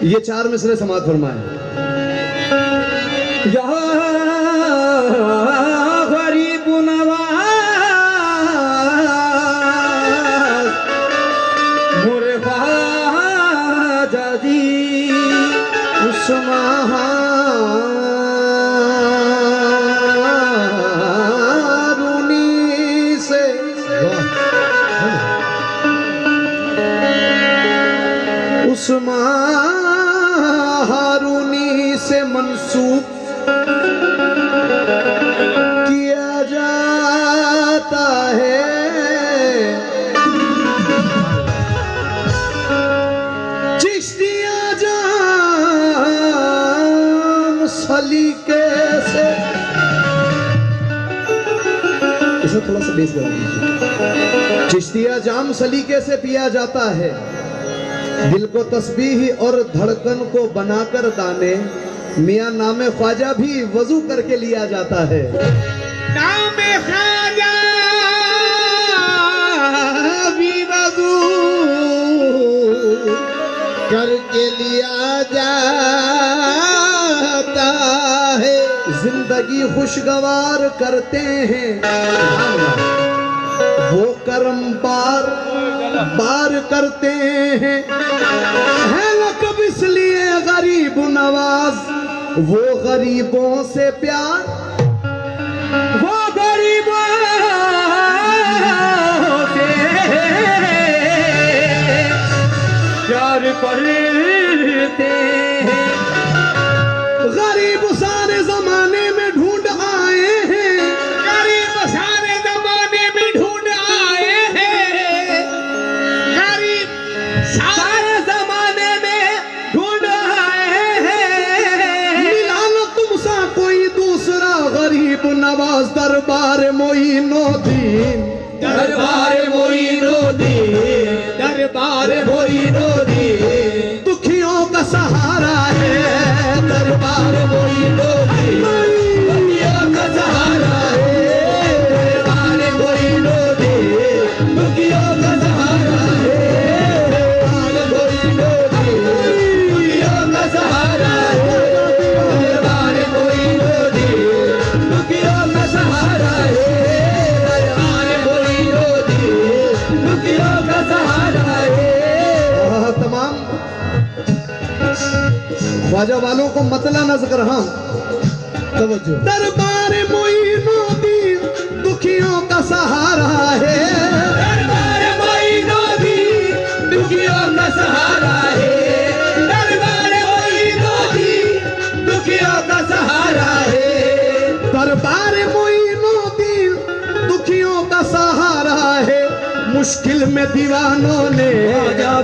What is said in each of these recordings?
ये 4 मिसरे समाप्त फरमाए। गरीब नवाज मोरे ख्वाजा जी हारूनी से मंसूब किया जाता है। चिश्तिया जाम सलीके से, इसे थोड़ा सा बेस बढ़ा दीजिए। चिश्तिया जाम सलीके से पिया जाता है, दिल को तस्बीह और धड़कन को बनाकर दाने, मियाँ नामे ख्वाजा भी वजू करके लिया जाता है। नामे ख्वाजा भी वजू करके लिया जाता है। जिंदगी खुशगवार करते हैं वो करम बार बार करते हैं। है लक़ब इसलिए गरीब नवाज, वो गरीबों से प्यार, वो गरीबों से प्यार करते हैं। गरीब सारे जमाने में ढूंढ आए हैं, गरीब सारे जमाने में ढूंढ आए हैं, गरीब सारे जमाने में ढूंढ आए हैं। मिला न तुमसा कोई दूसरा गरीब नवाज, दरबार मोइनुद्दीन, दरबार मोइनुद्दीन, दरबार मोइनुद्दीन दुखियों का सहारा है। दरबार मोइनुद्दीन दुखियों का सहारा है। दरबार मोइनुद्दीन दुखियों का सहारा है। दरबार मोइनुद्दीन दुखियों का सहारा है। दरबार मोइनुद्दीन दुखियों का सहारा है। दरबार मोइनुद्दीन दुखियों का सहारा है। तमाम ख्वाजा वालों को मतला नज़र कर, हाँ तवज्जो। दरबार मोइनुद्दीन दुखियों का सहारा है। दरबार मोइनुद्दीन दुखियों का सहारा है। दरबार मोइनुद्दीन दुखियों का सहारा है। दरबार मोइनुद्दीन दुखियों का सहारा है। मुश्किल में दीवानों ने,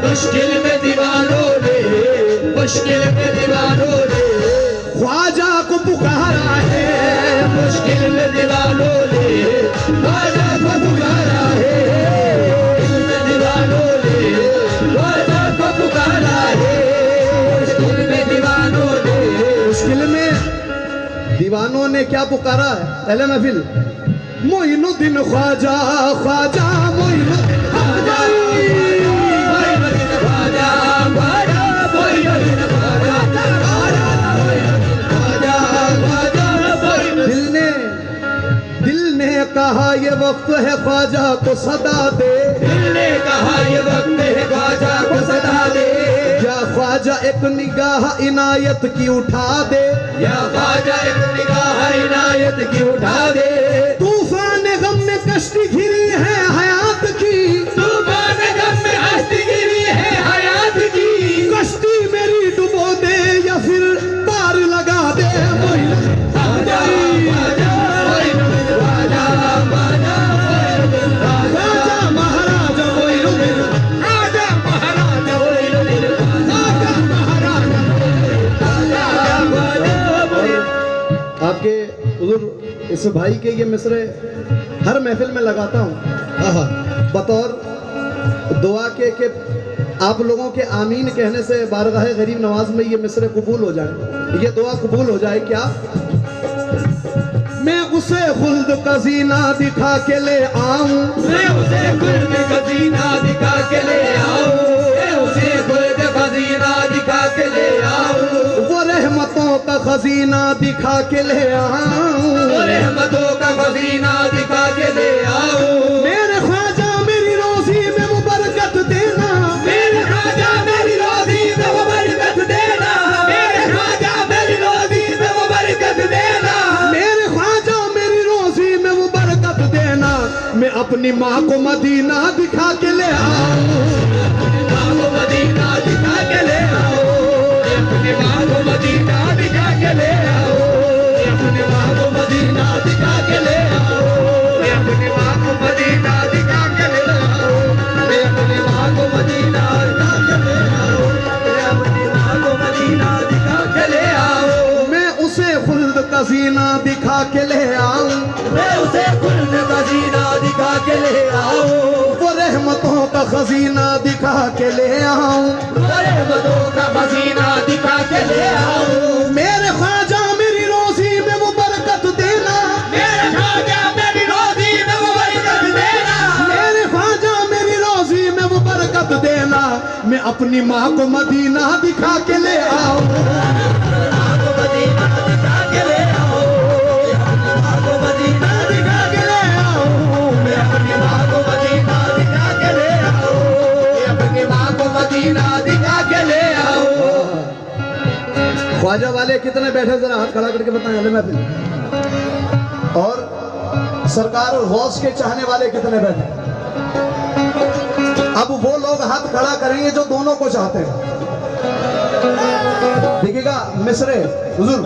मुश्किल में दीवानों ने, मुश्किल में दीवानों ने ख्वाजा को पुकारा है। मुश्किल में दीवानों ने ख्वाजा को पुकारा है। मुश्किल में दीवानों ने ख्वाजा को पुकारा है। मुश्किल में दीवानों ने, मुश्किल में दीवानों ने क्या पुकारा है? पहले महफिल मोइनुद्दीन ख्वाजा, ख्वाजा मोइनुद्दीन ख्वाजा, दिल ने कहा ये वक्त है ख्वाजा को सदा दे। दिल ने कहा ये वक्त है ख्वाजा को सदा दे। या ख्वाजा एक निगाह इनायत की उठा दे। या ख्वाजा एक निगाह इनायत की उठा दे। तूफान गम में कश्ती घिरी है हयात की, तूफान गम में कश्ती घिरी है हयात की। कश्ती मेरी डुबो दे या फिर पार लगा दे। ख्वाजा ख्वाजा ख्वाजा ख्वाजा ख्वाजा महाराजा मोइनुद्दीन, ख्वाजा महाराजा मोइनुद्दीन, ख्वाजा महाराजा। आपके हुजूर इस भाई के ये मिसरे हर महफिल में लगाता हूँ बतौर दुआ के कि आप लोगों के आमीन कहने से बारगाह गरीब नवाज में ये मिसरे कबूल हो जाए, ये दुआ कबूल हो जाए। क्या मैं उसे खुल्द का जीना दिखा के ले आऊं, मैं उसे खुल्द का जीना दिखा के ले आऊं, मैं उसे खुल्द का जीना दिखा के ले खजीना दिखा के ले आऊं, रहमतों का खजीना दिखा के ले आऊं। मेरे ख्वाजा मेरी रोजी में वो बरकत देना, मेरे ख्वाजा मेरी रोजी में वो बरकत देना, मेरे ख्वाजा मेरी रोजी में वो बरकत देना, मेरे ख्वाजा मेरी रोजी में वो बरकत देना। मैं अपनी माँ को मदीना दिखा के ले आऊं, माँ को मदीना दिखा के ले आओ, अपनी माँ को मदीना दिखा के ले आओ, अपनी माँ को मदीना दिखा के ले आओ, अपनी माँ को मदीना दिखा के ले आओ, अपनी माँ को मदीना दिखा के ले आओ, अपनी माँ को मदीना दिखा के ले आओ। मैं उसे खुल्द का जीना दिखा के ले आऊं, मैं उसे खुल्द का जीना दिखा के ले आऊं, वो रहमतों का खजीना दिखा के ले आऊं, रहमतों का खजीना दिखा के ले आऊं। मेरे ख्वाजा मेरी रोजी में वो बरकत देना, मेरे ख्वाजा मेरी रोजी में वो बरकत देना, मेरे ख्वाजा मेरी रोजी में वो बरकत देना। मैं अपनी माँ को मदीना दिखा के ले आऊं, माँ को मदीना दिखा के ले आओ, माँ को मदीना दिखा के ले आओ, मैं अपनी माँ को मदीना दिखा के ले आओ, अपनी माँ को मदीना दिखा के ले आओ। ख्वाजा वाले कितने बैठे जरा हाथ खड़ा करके बताएं अले महफिल। और सरकार और गौस के चाहने वाले कितने बैठे? अब वो लोग हाथ खड़ा करेंगे जो दोनों को चाहते हैं। देखिएगा मिसरे हुजूर,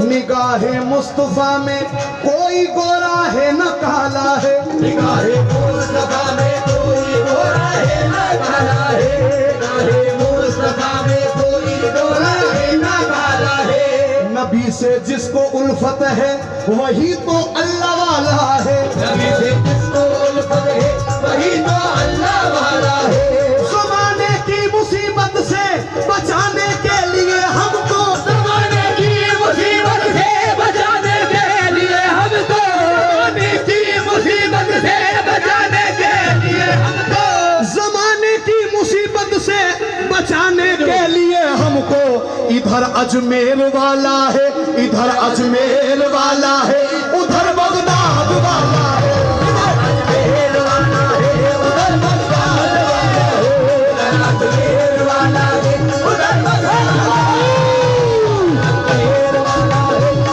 निगाहे मुस्तफा में कोई गोरा है न काला है, निगाहे मुस्तफा में कोई गोरा है न काला है, निगाहे मुस्तफा में कोई गोरा है न काला है। नबी से जिसको उल्फत है वही तो अल्लाह वाला है, नबी से जिसको उल्फत है वही तो अल्लाह वाला है। ज़माने की मुसीबत से बचाने के लिए हमको, ज़माने की मुसीबत से बचाने के लिए हमको, ज़माने की मुसीबत से बचाने के लिए हमको, ज़माने की मुसीबत से बचाने के लिए हमको। इधर अजमेर वाला है, इधर अजमेर वाला है, उधर बगदाद वाला है, अजमेर वाला है उधर बगदाद वाला है, उधर अजमेर वाला है उधर बगदाद वाला है,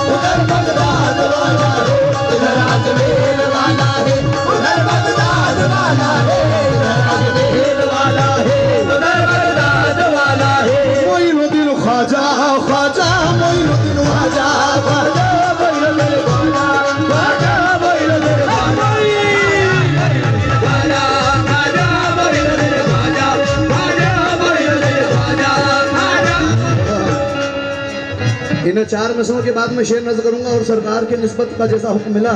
उधर बगदाद वाला है, उधर अजमेर वाला है उधर बगदाद वाला है, उधर अजमेर वाला है उधर बगदाद वाला है। मोइनुद्दीन ख्वाजा ख्वाजा मोइनुद्दीन ख्वाजा ख्वाजा मोइनुद्दीन ख्वाजा ख्वाजा मोइनुद्दीन ख्वाजा ख्वाजा ख्वाजा मोइनुद्दीन ख्वाजा ख्वाजा मोइनुद्दीन ख्वाजा ख्वाजा। इन 4 मिसरों के बाद में शेर नज़र करूंगा और सरकार के निस्बत का जैसा हुक्म मिला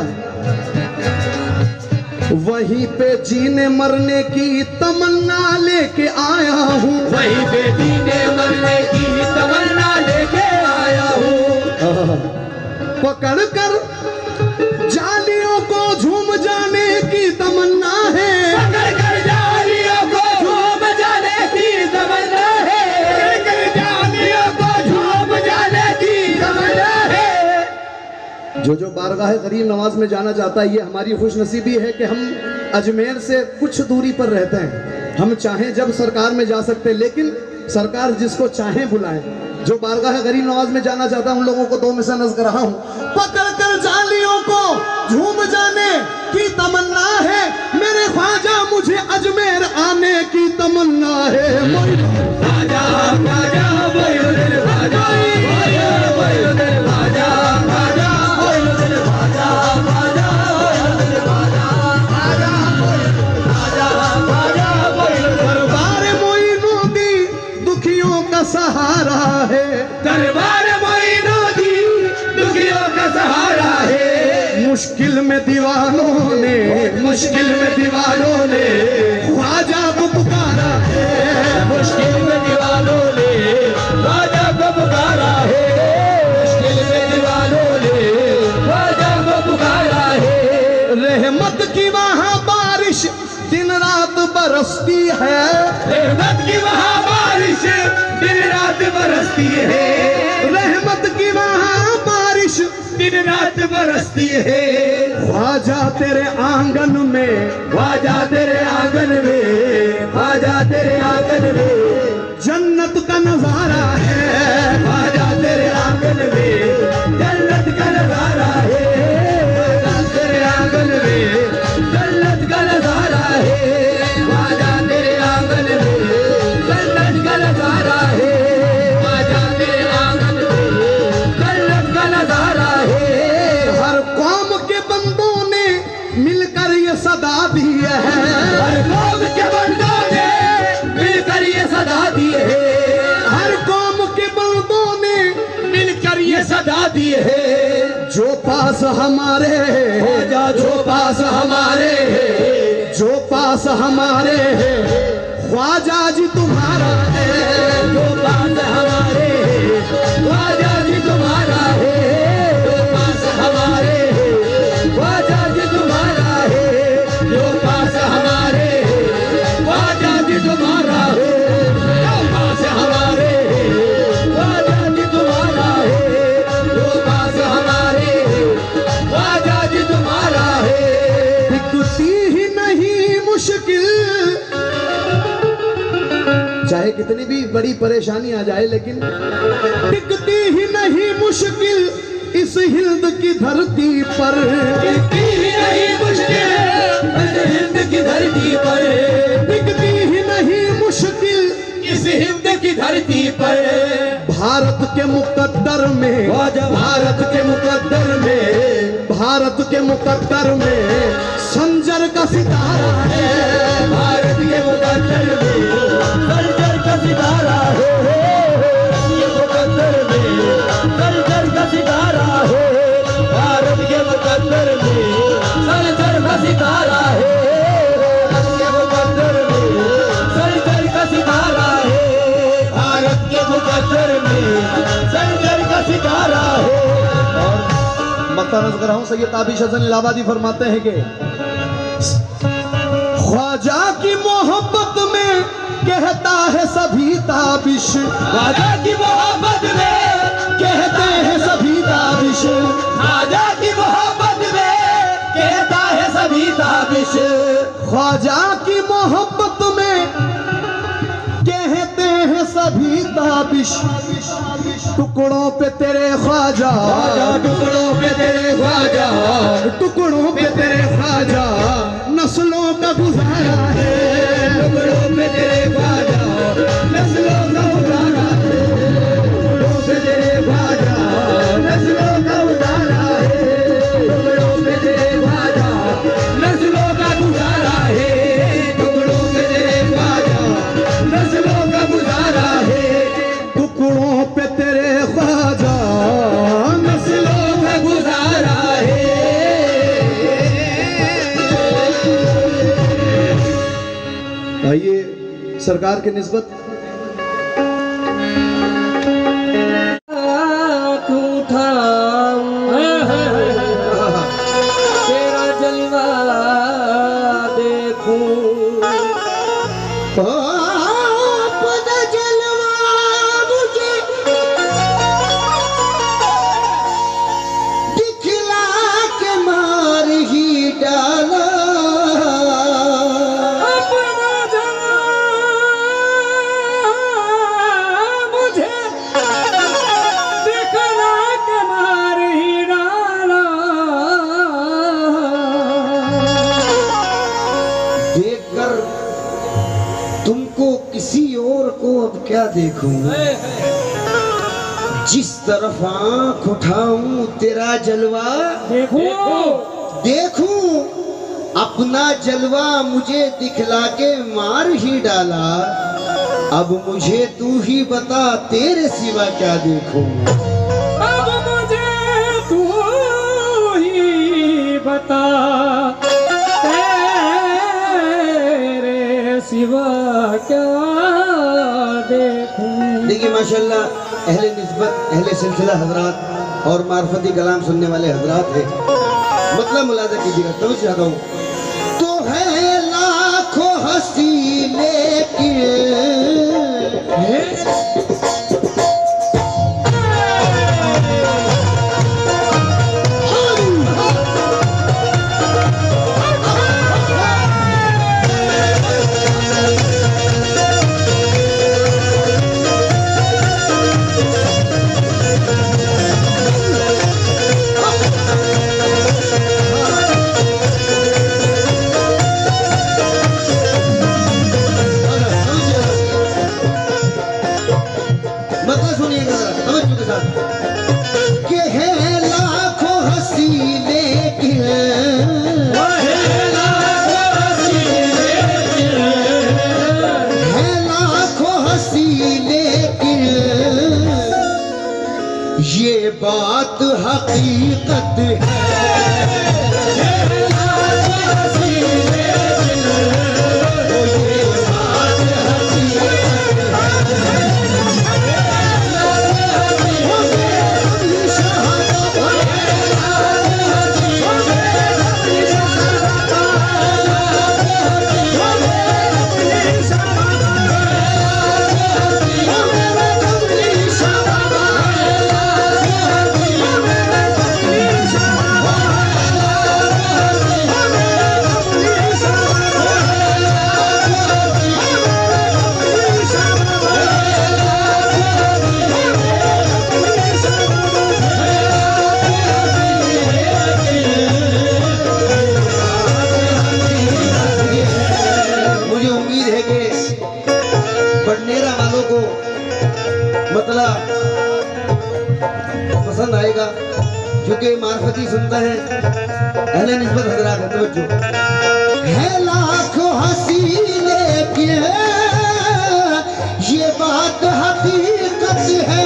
वहीं पे जीने मरने की तमन्ना लेके आया हूँ, वहीं पे जीने मरने की तमन्ना लेके आया हूँ, पकड़ कर जालियों को झूम जाने की तमन्ना है, पकड़ कर जालियों को झूम जाने की तमन्ना है, पकड़ कर जालियों को झूम जाने की तमन्ना है। जो बारगाह गरीब नवाज में जाना चाहता है, ये हमारी खुशनसीबी है कि हम अजमेर से कुछ दूरी पर रहते हैं। हम चाहें जब सरकार में जा सकते हैं, लेकिन सरकार जिसको चाहे बुलाए। जो बारगाह गरीब नवाज में जाना चाहता है उन लोगों को 2 मिसल नज़र कर रहा हूँ। पकड़ कर जालियों को झूम जाने की तमन्ना है, मेरे ख्वाजा मुझे अजमेर आने की तमन्ना है। ख्वाजा ख्वाजा मोइनुद्दीन ख्वाजा ख्वाजा मोइनुद्दीन ख्वाजा ख्वाजा मोइनुद्दीन ख्वाजा ख्वाजा मोइनुद्दीन ख्वाजा ख्वाजा ख्वाजा ख्वाजा मोइनुद्दीन। दरबार मोइनुद्दीन दुखियों का सहारा है, दरबार मोइनुद्दीन दुखियों का सहारा है। मुश्किल में दीवानों ने, मुश्किल में दीवानों ने ख्वाजा को पुकारा है, मुश्किल में दीवानों ने ख्वाजा को पुकारा है, मुश्किल में दीवानों ने ख्वाजा को पुकारा है। रहमत की वहाँ बारिश दिन रात बरसती है, रहमत की वहाँ बारिश दिन रात बरसती है, दिन रात बरसती है। ख्वाजा तेरे आंगन में, ख्वाजा तेरे आंगन में, ख्वाजा तेरे आंगन में जन्नत का नजारा है। ख्वाजा तेरे आंगन में जन्नत का नजारा है। ख्वाजा तेरे आंगन में जन्नत का नजारा है। ख्वाजा तेरे आंगन में जन्नत का नजारा है। ख्वाजा तेरे आंगन में जन्नत का नजारा है। हर कौम के बंदों ने मिलकर ये सदा दी है। हर कौम के बंदों ने मिलकर ये सदा दी है। हर कौम के बंदों ने मिलकर ये सदा दी है। जो पास हमारे ख्वाजा जो पास हमारे है, जो पास हमारे है ख्वाजा जी तुम्हारा है। जो पास हमारे है ख्वाजा जी तुम्हारा है। जो पास हमारे है ख्वाजा जी तुम्हारा है। जो पास हमारे है ख्वाजा जी तुम्हारा है। जो पास हमारे है ख्वाजा जी तुम्हारा है। जो पास हमारे है ख्वाजा जी तुम्हारा है। दिखती ही नहीं मुश्किल, चाहे कितनी भी बड़ी परेशानी आ जाए, लेकिन दिखती ही नहीं मुश्किल इस हिंद की धरती पर। दिखती ही नहीं मुश्किल इस हिंद की धरती पर। दिखती ही नहीं मुश्किल इस हिंद की धरती पर। भारत के मुकद्दर में, भारत के मुकद्दर में, भारत के मुकद्दर में संजर का सितारा है। भारत के मुकद्दर में संजर का सितारा है। ये मुकद्दर में संजर का सितारा है। भारत के मुकद्दर में संजर का सितारा है। भारत के मुकद्दर में संजर का सितारा है। भारत के मुकद्दर में संजर का सितारा है। मक्ता नजर हूं सैयद ताबिश हसन इलाहाबादी फरमाते हैं कि ख्वाजा की मोहब्बत में कहता है सभी ताबिश। ख्वाजा की मोहब्बत में कहते हैं सभी ताबिश। ख्वाजा की मोहब्बत में कहता है सभी ताबिश। ख्वाजा की मोहब्बत में कहते हैं सभी ताबिश। टुकड़ों पे तेरे ख्वाजा, टुकड़ों पे तेरे ख्वाजा, टुकड़ों पे तेरे ख्वाजा नस्लों का गुजारा है। टुकड़ों पे तेरे ख्वाजा नस्लों का गुजारा है। टुकड़ों पे तेरे ख्वाजा नस्लों का गुजारा है। टुकड़ों पे तेरे ख्वाजा नस्लों का गुजारा है। टुकड़ों पे तेरे ख्वाजा नस्लों का गुजारा है। टुकड़ों पे तेरे ख्वाजा नस्लों का गुजारा है। आइए सरकार के निस्बत तेरा जलवा देखूं। अपना जलवा मुझे दिखला के मार ही डाला। अपना जलवा मुझे दिखला के मार ही डाला। देखकर तुमको किसी और को अब क्या देखूं, जिस तरफ आंख उठाऊं तेरा जलवा देखूं। अपना जलवा मुझे दिखला के मार ही डाला। अब मुझे तू ही बता तेरे सिवा क्या देखूं। अब मुझे तू ही बता तेरे सिवा क्या देखूं। देखिए माशाल्लाह अहले निस्बत अहले सिलसिला हजरात और मार्फती कलाम सुनने वाले हजरात है। मतलब मुलाजा कीजिएगा, तवज्जो चाहता हूँ। तो है लाखों हंसी लेकिन हकीकत पसंद आएगा क्योंकि मार्फती सुनता है अहले निस्बत हजरात है। तवज्जो है लाखों हसीने की ये बात हकीकत है।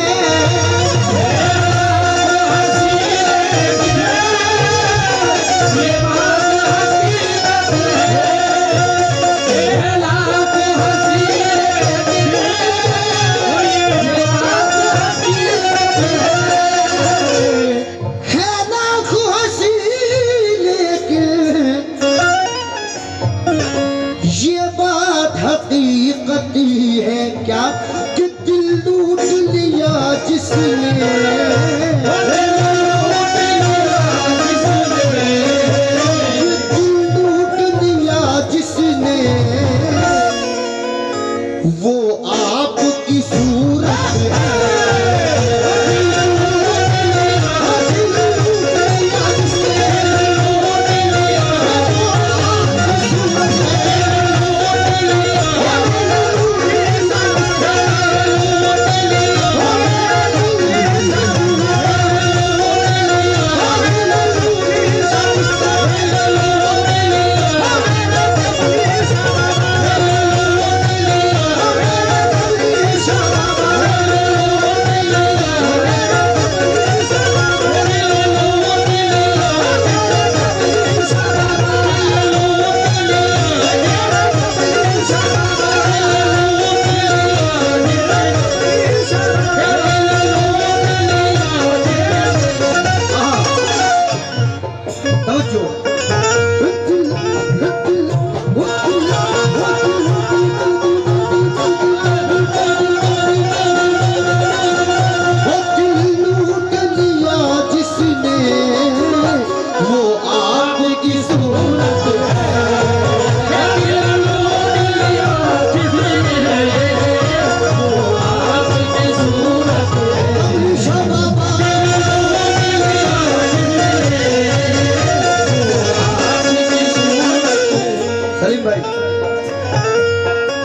क्या कि दिल लूट लिया जिसने दिल लूट लिया जिसने वो आपकी सूरत है।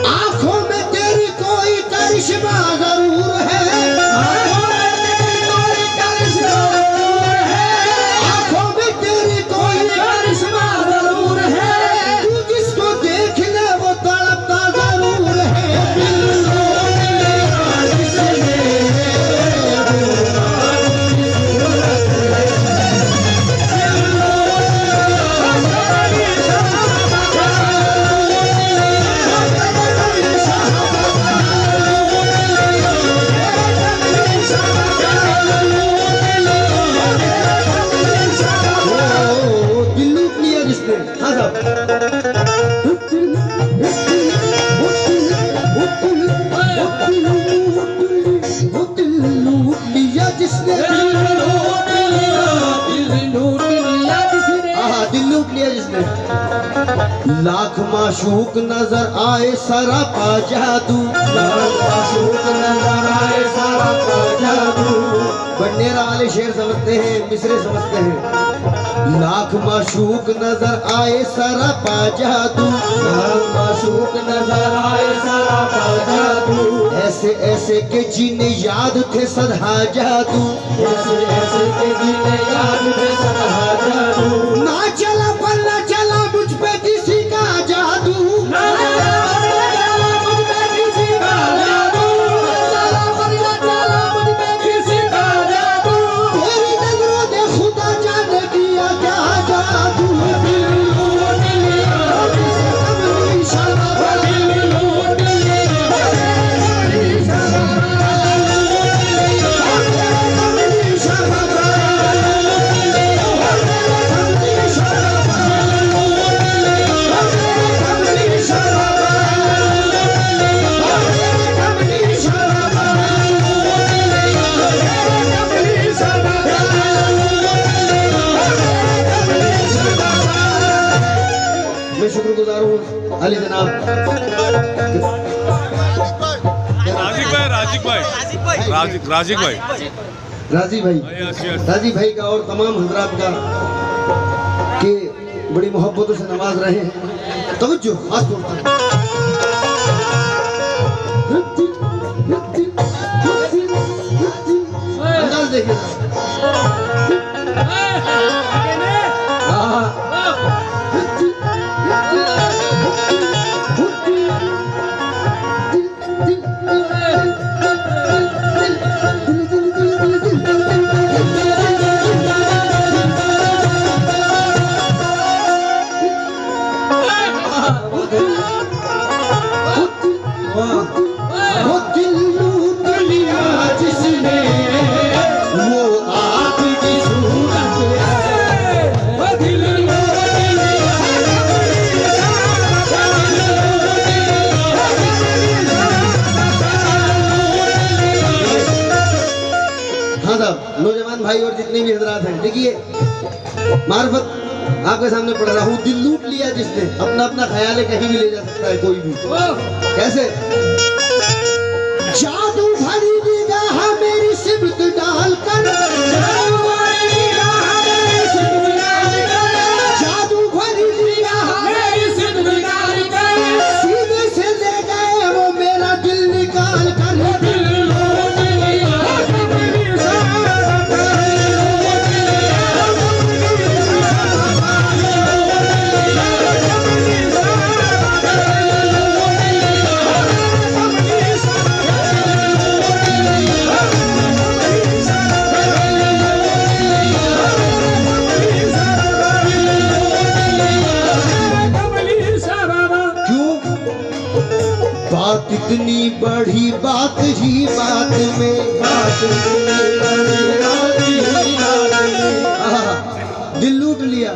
आंखों में तेरी कोई करिश्मा जरूर है। आंखों में तेरी कोई करिश्मा जरूर है। तू जिसको देख ले वो तड़पता जरूर है। लाख माशूक नजर आए सरापा जादू। लाख माशूक नजर आए सरापा जादू। बंडेरा वाले शेर समझते हैं, मिसरे समझते हैं। लाख माशूक नजर आए सरापा जादू। लाख माशूक नजर आए सरापा जादू। ऐसे ऐसे के जिन्हें याद थे सदा जादू। ऐसे ऐसे के जिन्हें याद थे सदा जादू। ना चला पल्ला चला मुझ पे किसी का जादू। ना चला मुझ पे किसी का जादू। चला पल्ला चला मुझ पे किसी का जादू। तेरी नजरों ने अली जनाब राजिक भाई राजी भाई राजी भाई का और तमाम हजरात का के बड़ी मोहब्बतों से नवाज रहे हैं। तवज्जो खास तौर पर अंदाज देखिए नौजवान भाई और जितने भी हजरात हैं, देखिए मार्फत आपके सामने पढ़ रहा हूँ। दिल लूट लिया जिसने, अपना अपना ख्याल है कहीं भी ले जा सकता है कोई भी। कैसे? जादू भरी निगाह मेरी सिमत डालकर, जादू भरी निगाह मेरी सिमत डालकर सीधे से ले गए वो मेरा दिल निकाल कर। बात इतनी बड़ी बात ही बात में, दिल लूट लिया।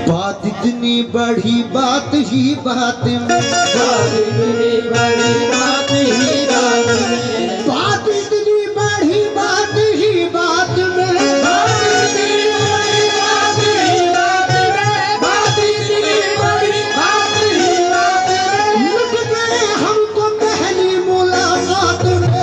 बात इतनी बड़ी बात ही बात में, बात इतनी बड़ी बात ही बात में, बात इतनी बड़ी बात ही बात में, बात इतनी बड़ी बात ही बात में, बात इतनी बड़ी बात ही बात में, लुट गए हम तो पहली मुलाकात में।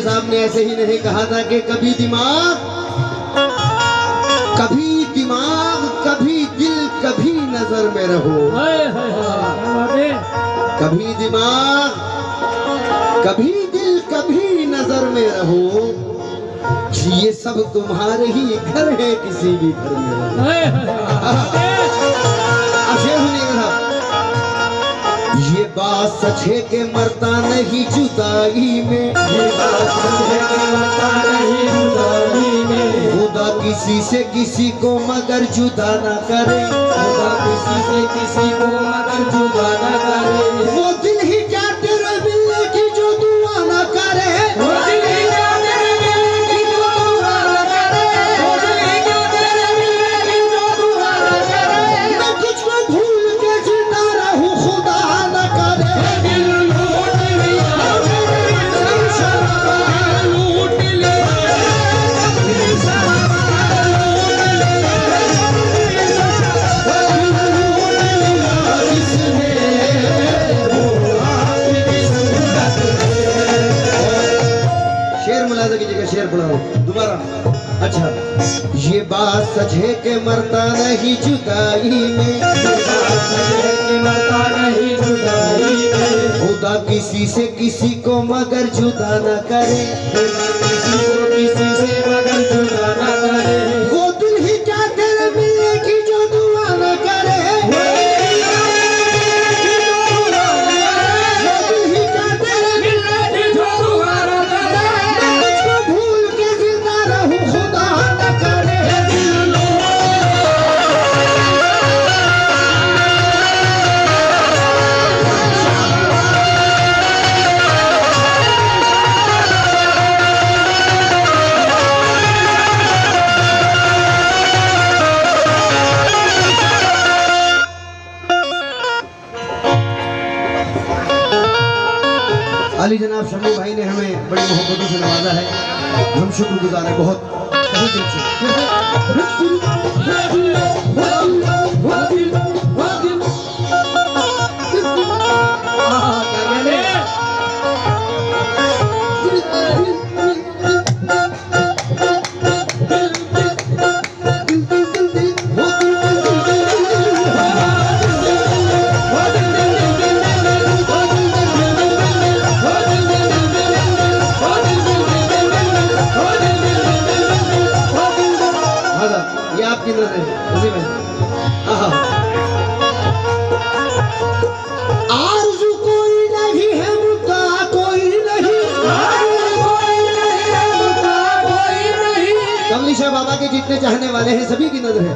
साहब ने ऐसे ही नहीं कहा था कि कभी दिमाग कभी दिल कभी नजर में रहो, कभी दिमाग कभी दिल कभी नजर में रहो, ये सब तुम्हारे ही घर है किसी भी घर में रहो। ये बात सच है कि मरता नहीं जुदाई में, ये बात सच है कि मरता नहीं जुदाई में, खुदा किसी से किसी को मगर जुदा न करे, खुदा किसी से किसी को मगर जुदा न करे, वो दिल ही क्या तेरे मिलने की जो दुआ न करे, वो दिल ही क्या तेरे मिलने की जो दुआ न करे, वो दिल ही क्या तेरे मिलने की जो दुआ न करे, मैं तुझको भूल के जिंदा रहूं खुदा न करे। दिल लूट लिया लूट लिया शेर मुलाजा कीजिएगा, शेर पढ़ाओ दोबारा। अच्छा, ये बात सच है कि मरता नहीं जुदाई में, मरता नहीं जुदाई में, खुदा किसी से किसी को मगर जुदा न करे, किसी को किसी से मगर जुदा न करे, वो दिल ही क्या जनाब शम्भू भाई ने हमें बड़ी मोहब्बतों से नवाजा है, हम शुक्रगुजार हैं बहुत तहे दिल से। आपकी नजर है उसी में। आरज़ू कोई नहीं है, मुद्दा कोई नहीं, कमली शाह बाबा के जितने चाहने वाले हैं सभी की नजर है।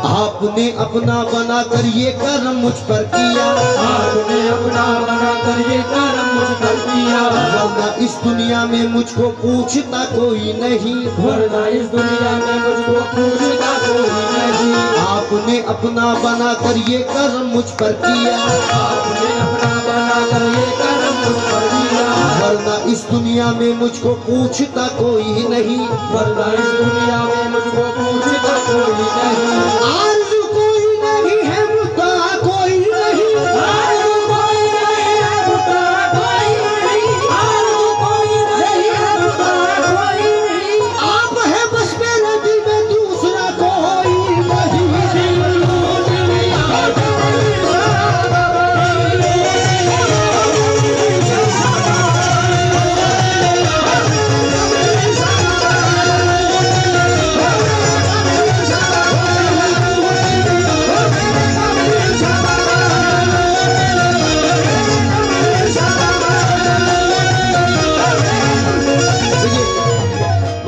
आपने अपना बना कर ये करम मुझ पर किया, आपने अपना बना कर ये करम मुझ पर किया, वरना इस दुनिया में मुझको पूछता कोई नहीं, वरना इस दुनिया में मुझको पूछता कोई नहीं। आपने अपना बना कर ये करम मुझ पर किया, आपने अपना बना कर ये करम मुझ पर किया, वरना इस दुनिया में मुझको पूछता कोई नहीं, वरना इस दुनिया में मुझको पूछता कोई नहीं। आरज़ू कोई नहीं है, मुद्दा कोई नहीं, आरज़ू कोई नहीं है, मुद्दा कोई नहीं, आरज़ू कोई नहीं है, मुद्दा कोई नहीं। आप है बस मेरे दिल में, दूसरा कोई नहीं।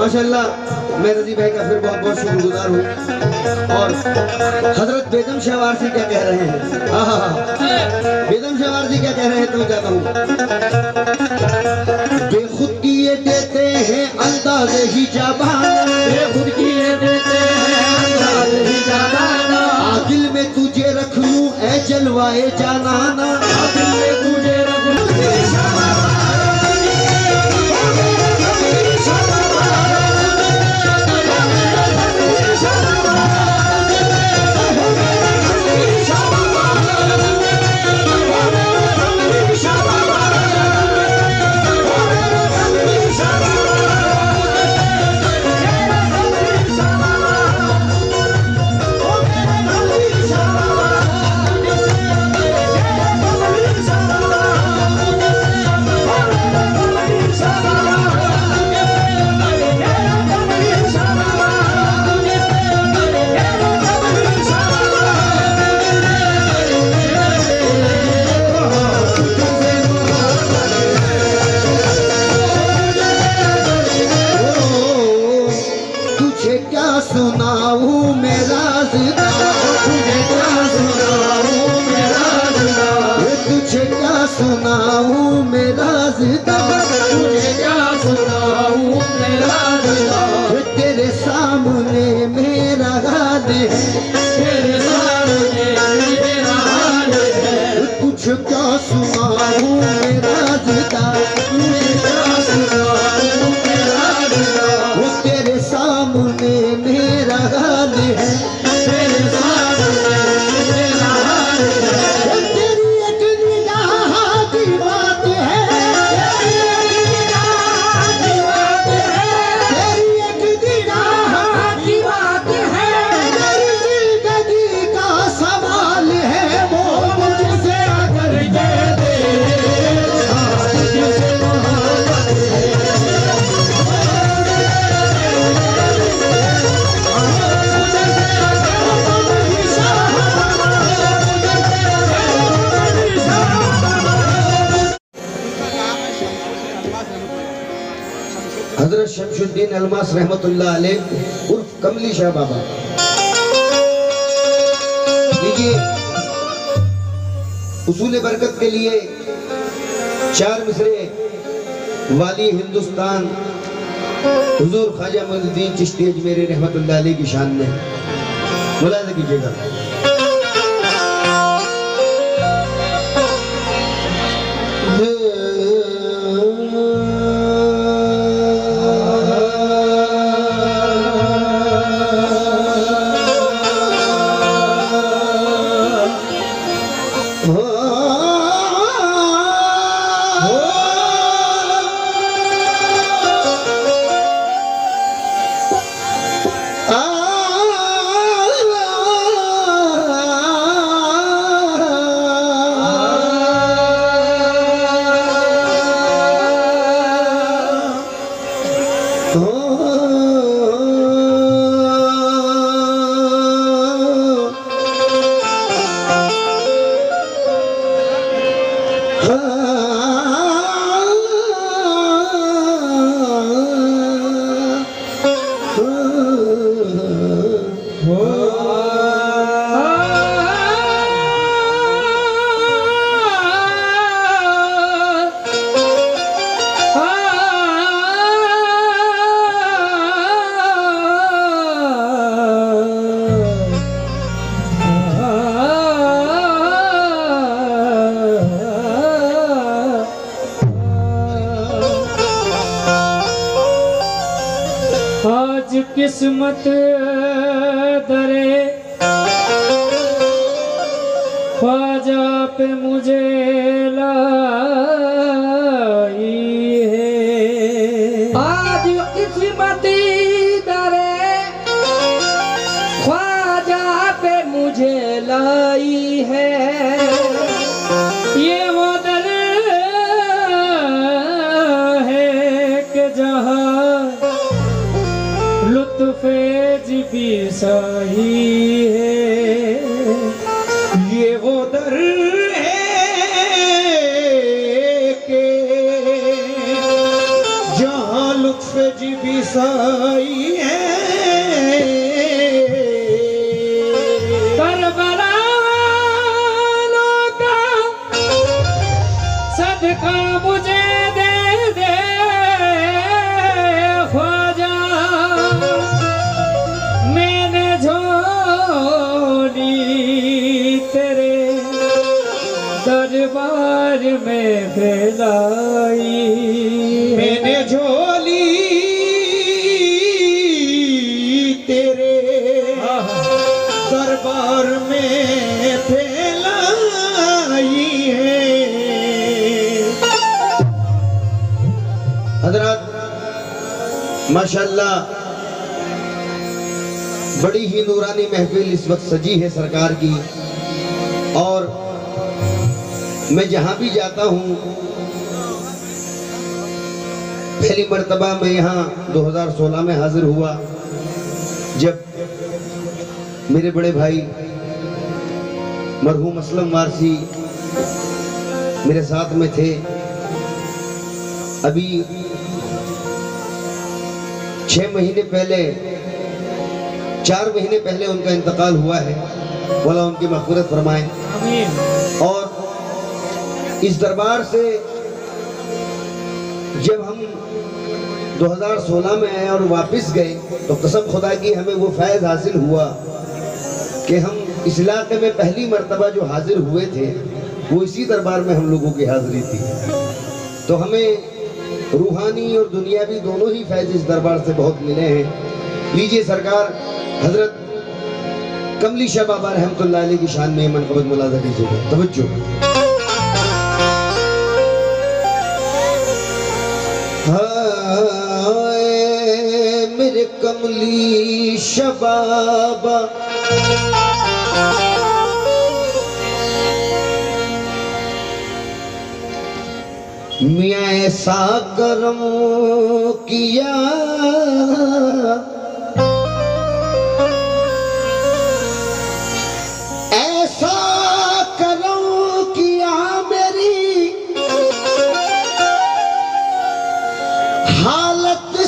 माशाल्लाह मैं रजी भाई का फिर बहुत बहुत शुक्रगुजार हूँ। और हजरत बेगम शहवार जी क्या कह रहे हैं, बेगम शहवार जी क्या कह रहे हैं तो जाता हूँ। बेखुद किए देते हैं अंदाज ही जबाना, बेखुद किए देते हैं अंदाज ही जबाना, दिल में तुझे रख लूं ऐ जलवाए जानाना, दिल में तुझे रख लूं। सुनाऊं मेरा ज़िदा, तुझे क्या सुनाऊं मेरा ज़िदा, तुझे क्या सुनाऊं मेरा ज़िदा, तुझे क्या सुनाऊं मेरा ज़िदा, तेरे सामने मेरा हाल है, तेरे सामने मेरा हाल है। तुझे क्या सुनाऊं मेरा ज़िदा, तुझे क्या सुनाऊं मेरा ज़िदा, तेरे सामने मेरा हाल है, तेरे सामने मेरा हाल है। तेरी एक निगाह की बात है, तेरी एक निगाह की बात है, तेरी एक निगाह की बात है, मेरी जिंदगी का सवाल है, वो मुझसे अगर ये दे जिसे मोहब्बत है। हजरत शमशुद्दीन अलमास रहमतुल्लाह अलैह उर्फ कमली शाह बाबा। देखिए उसूल बरकत के लिए 4 मिसरे वाली हिंदुस्तान हुजूर ख्वाजा मोइनुद्दीन चिश्ती अजमेरी रहमतुल्लाह अलैह की शान में मुलाहिजा कीजिएगा। आज किस्मत दरे ख्वाजा पे मुझे लाई है। आज किस्मत दरे ख्वाजा पे मुझे लाई है। ये वो दर है कि जहाँ लुत्फ़े जिबी साही है। ये वो दर है के जहाँ लुत्फ़ जिबी साई है। करबला वालों का सदका मुझे दे दे ख्वाजा, मैंने झोली तेरे दरबार में फैलाई। मैंने झोली तेरे दरबार में फैलाई है। हजरत माशाल्लाह बड़ी ही नूरानी महफिल इस वक्त सजी है सरकार की। और मैं जहां भी जाता हूं, पहली मर्तबा मैं यहाँ 2016 में हाजिर हुआ जब मेरे बड़े भाई मरहूम असलम वारसी मेरे साथ में थे। अभी 6 महीने पहले 4 महीने पहले उनका इंतकाल हुआ है। वाला उनकी मग़फ़िरत फरमाए। आमीन। और इस दरबार से जब हम 2016 में आए और वापस गए तो कसम खुदा की हमें वो फैज़ हासिल हुआ कि हम इस इलाके में पहली मर्तबा जो हाजिर हुए थे वो इसी दरबार में हम लोगों की हाजिरी थी। तो हमें रूहानी और दुनियावी दोनों ही फैज़ इस दरबार से बहुत मिले हैं। लीजिए सरकार हजरत कमली शाह बाबा रहमतुल्लाह अलैह की शान में मनक़बत मुलाज़ा कीजिएगा। तवज्जो। हाय मेरे कमली शाह बाबा, मियाँ ऐसा करम किया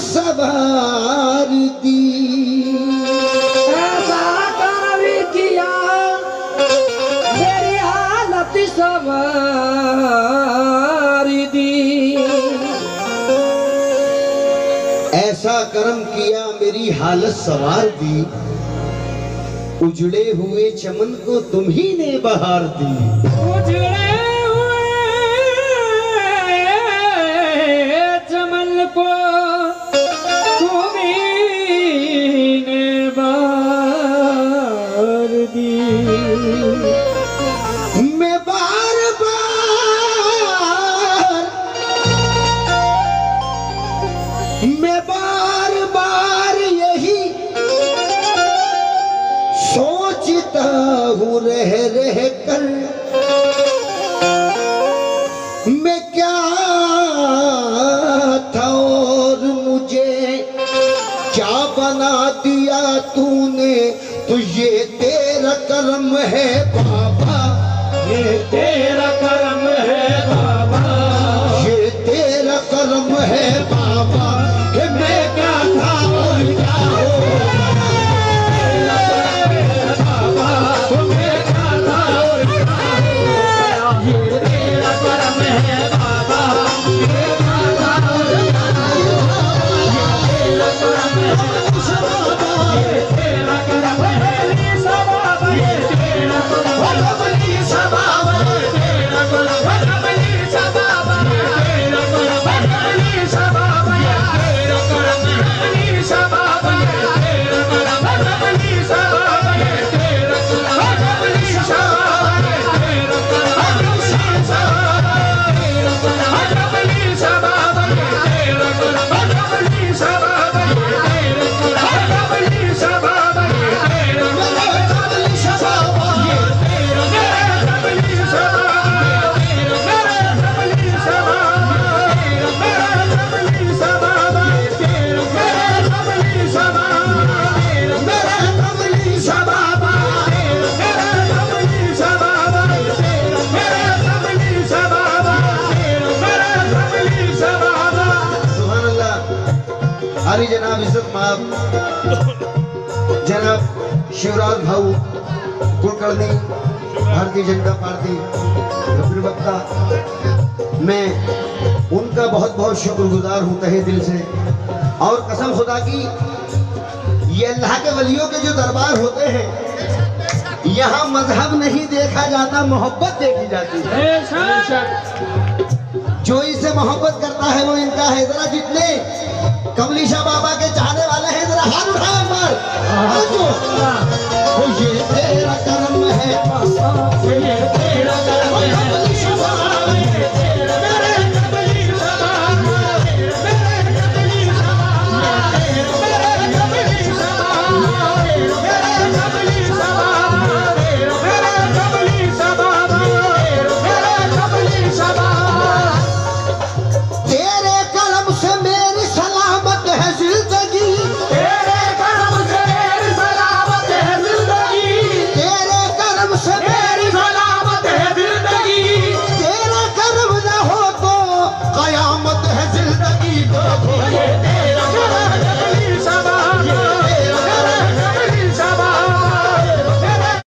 सवार दी। ऐसा करम किया मेरी हालत सवार दी। ऐसा करम किया मेरी हालत सवार दी। उजड़े हुए चमन को तुम ही ने बहार दी। उजड़े हुए चमन को मैं बार बार यही सोचता हूँ रह रह कर, मैं क्या था और मुझे क्या बना दिया तूने। तो ये तेरा करम है बाबा, ये तेरा करम है बाबा, ये तेरा करम है बाबा कि मैं क्या था और क्या हो। इज्जत माब जनाब शिवराज भाऊ कुलकर्णी भारतीय जनता पार्टी प्रवक्ता, मैं उनका बहुत बहुत शुक्रगुजार हूँ तहे दिल से। और कसम खुदा की ये अल्लाह के वलियों के जो दरबार होते हैं यहाँ मजहब नहीं देखा जाता, मोहब्बत देखी जाती है। जो इसे मोहब्बत करता है वो इनका है। जरा जितने कमलीशा बाबा के चाहने वाले हैं जरा हाथ उठाओ।